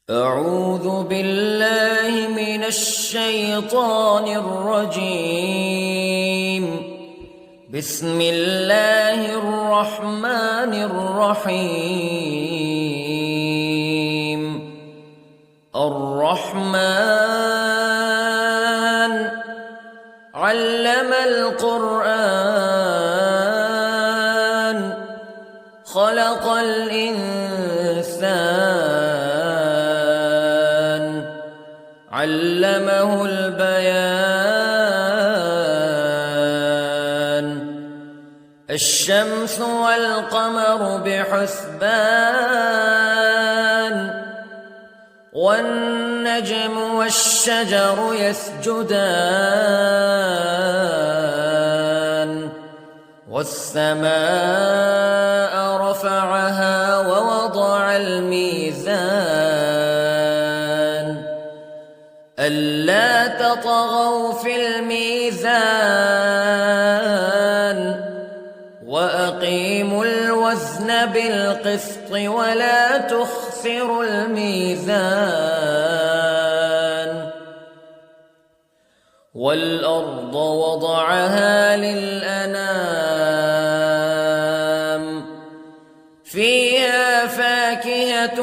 أعوذ بالله من الشيطان الرجيم. بسم الله الرحمن الرحيم. الرحمن علم القرآن خلق الإنسان علمه البيان. الشمس والقمر بحسبان والنجم والشجر يسجدان والسماء رفعها ووضع الميزان ألا تطغوا في الميزان وأقيموا الوزن بالقسط ولا تخسروا الميزان. والأرض وضعها للأنام فيها فاكهة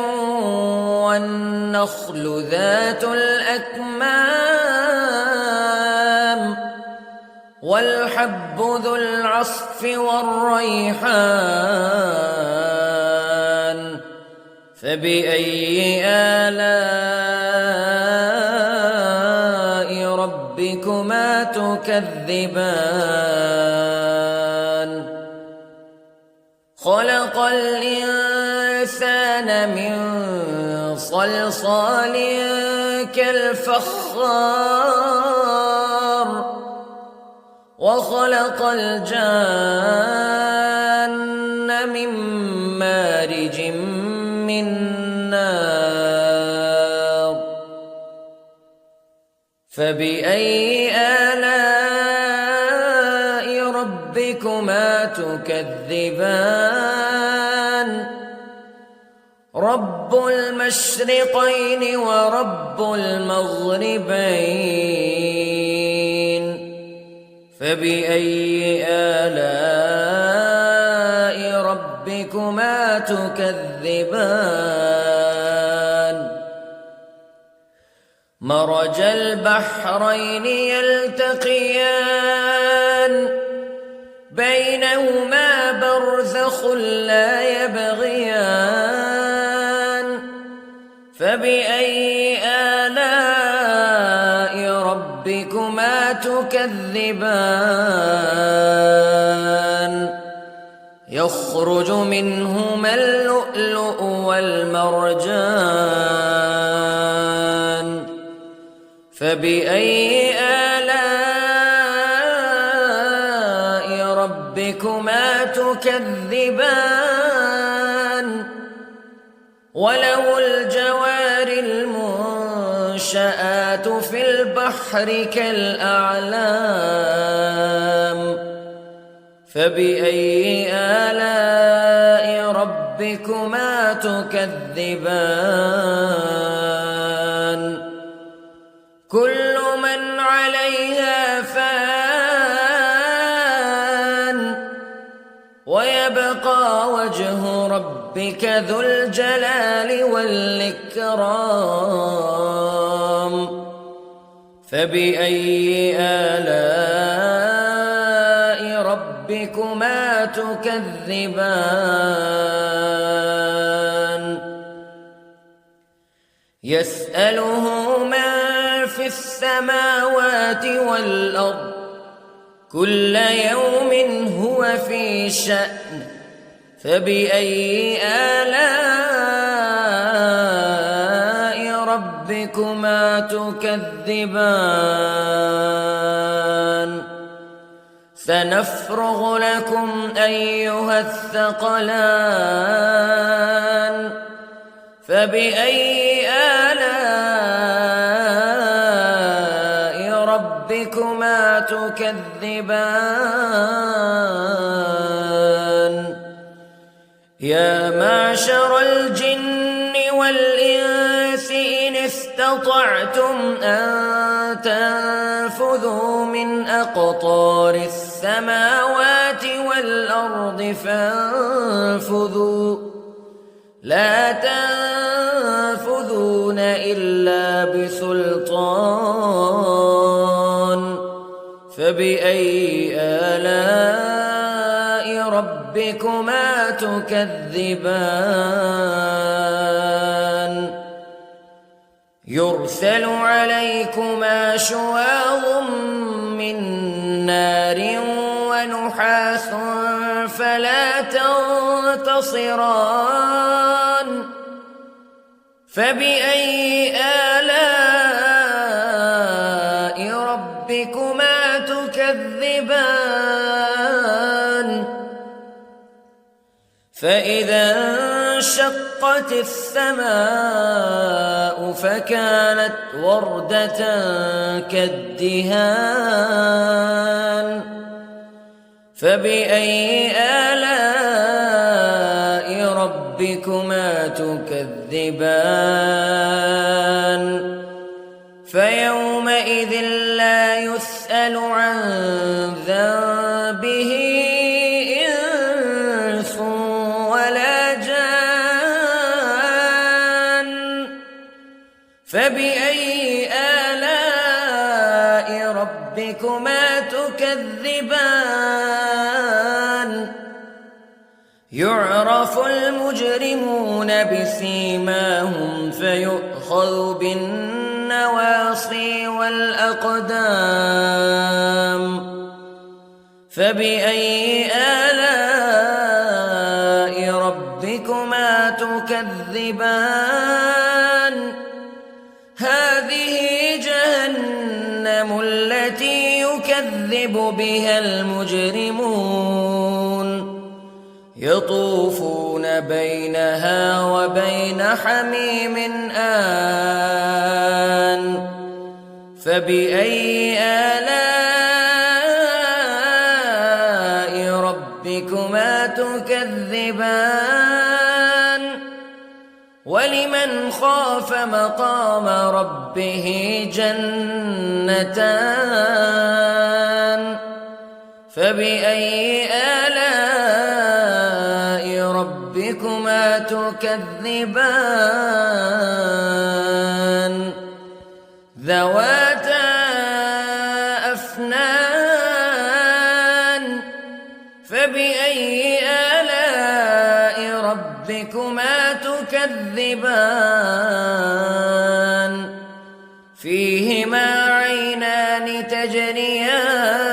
والنخل ذات الأكمام والحب ذو العصف والريحان فبأي آلاء ربكما تكذبان. خلق الإنسان من صلصال كالفخار وخلق الجان من مارج من نار فبأي آلاء ربكما تكذبان. رب المشرقين ورب المغربين فبأي آلاء ربكما تكذبان. مرج البحرين يلتقيان بينهما برزخ لا يبغيان فبأي آلاء ربكما تكذبان. يخرج منهما اللؤلؤ والمرجان فبأي آلاء ربكما تكذبان. وله الجوار المنشآت في البحر كالأعلام فبأي آلاء ربكما تكذبان. كل من عليها فان ويبقى وجه ربك ذو الجلال والإكرام فبأي آلاء ربكما تكذبان. يسأله من في السماوات والأرض كل يوم هو في شأن فبأي آلاء ربكما تكذبان. سنفرغ لكم أيها الثقلان فبأي آلاء ربكما تكذبان. يا معشر الجن والإنس استطعتم أن تنفذوا من أقطار السماوات والأرض فانفذوا لا تنفذون إلا بسلطان فبأي آلاء ربكما تكذبان يرسل عليكما شواظ من نار ونحاس فلا تنتصران فبأي آلاء ربكما تكذبان فإذا انشقت السماء فكانت وردة كالدهان فبأي آلاء ربكما تكذبان فيومئذ لا يسأل عن ذنبه إنس ولا جان فبأي آلاء ربكما تكذبان يعرف المجرمون بسيماهم فيؤخذ بالنواصي والأقدام فبأي آلاء ربكما تكذبان هذه جهنم التي يكذب بها المجرمون يطوفون بينها وبين حميم آن فبأي آلاء ربكما تكذبان ولمن خاف مقام ربه جنتان فبأي آلاء ربكما تكذبان ذواتا أفنان فبأي آلاء ربكما تكذبان فيهما عينان تجريان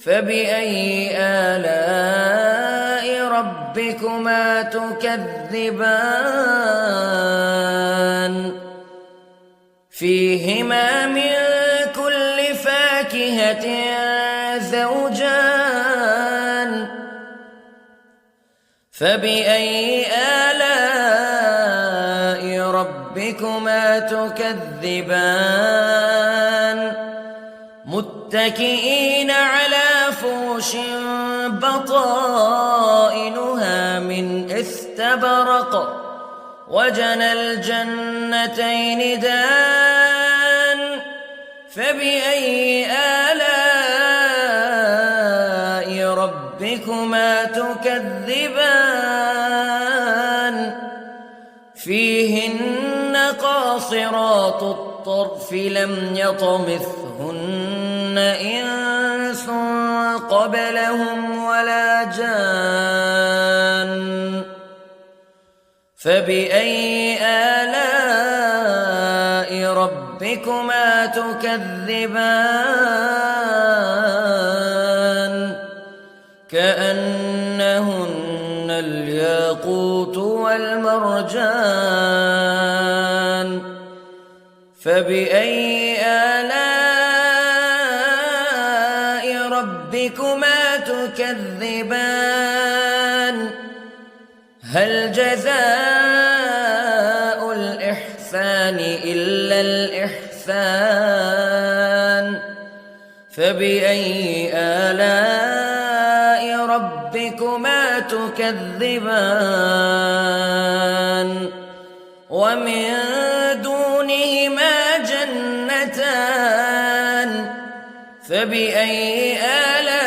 فبأي آلاء ربكما تكذبان فيهما من كل فاكهة زوجان فبأي آلاء ربكما تكذبان متكئين على فرش بطائنها من استبرق وجنى الجنتين دان فبأي آلاء ربكما تكذبان فيهن قاصرات الطرف لم يطمثهن إنس قبلهم ولا جان فبأي آلاء ربكما تكذبان كأنهن الياقوت والمرجان فبأي آلاء ربكما تكذبان هل جزاء الإحسان إلا الإحسان فبأي آلاء ربكما تكذبان ومن دونهما جنتان فبأي آلاء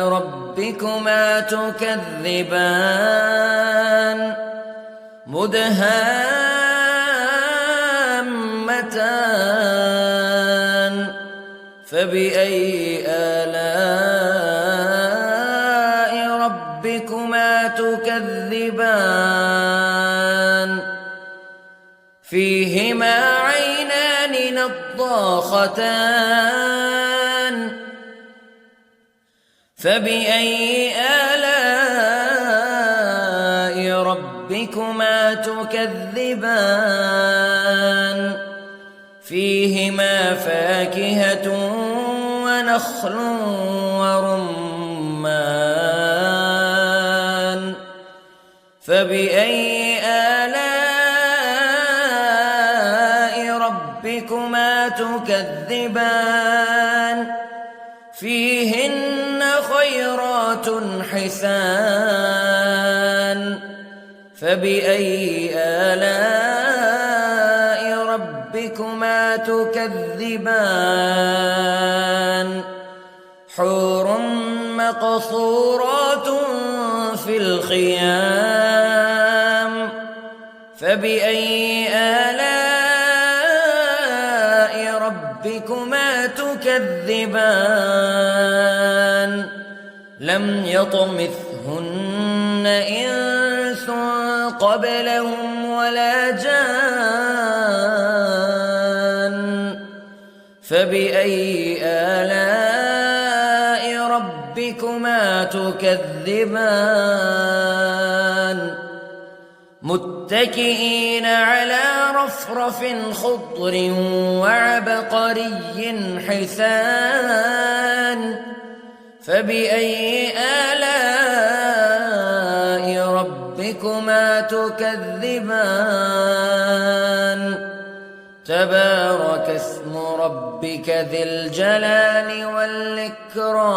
ربكما تكذبان مدهامتان فبأي آلاء ربكما تكذبان فيهما عينان نضاختان فبأي آلاء ربكما تكذبان فيهما فاكهة ونخل ورمان فبأي آلاء ربكما تكذبان فيهن خيرات حسان فبأي آلاء ربكما تكذبان حور مقصورات في الخيام فبأي آلاء ربكما تكذبان لم يطمثهن إنس قبلهم ولا جان فبأي آلاء ربكما تكذبان متكئين على رفرف خضر وعبقري حسان فبأي آلاء ربكما تكذبان تبارك اسم ربك ذي الجلال والإكرام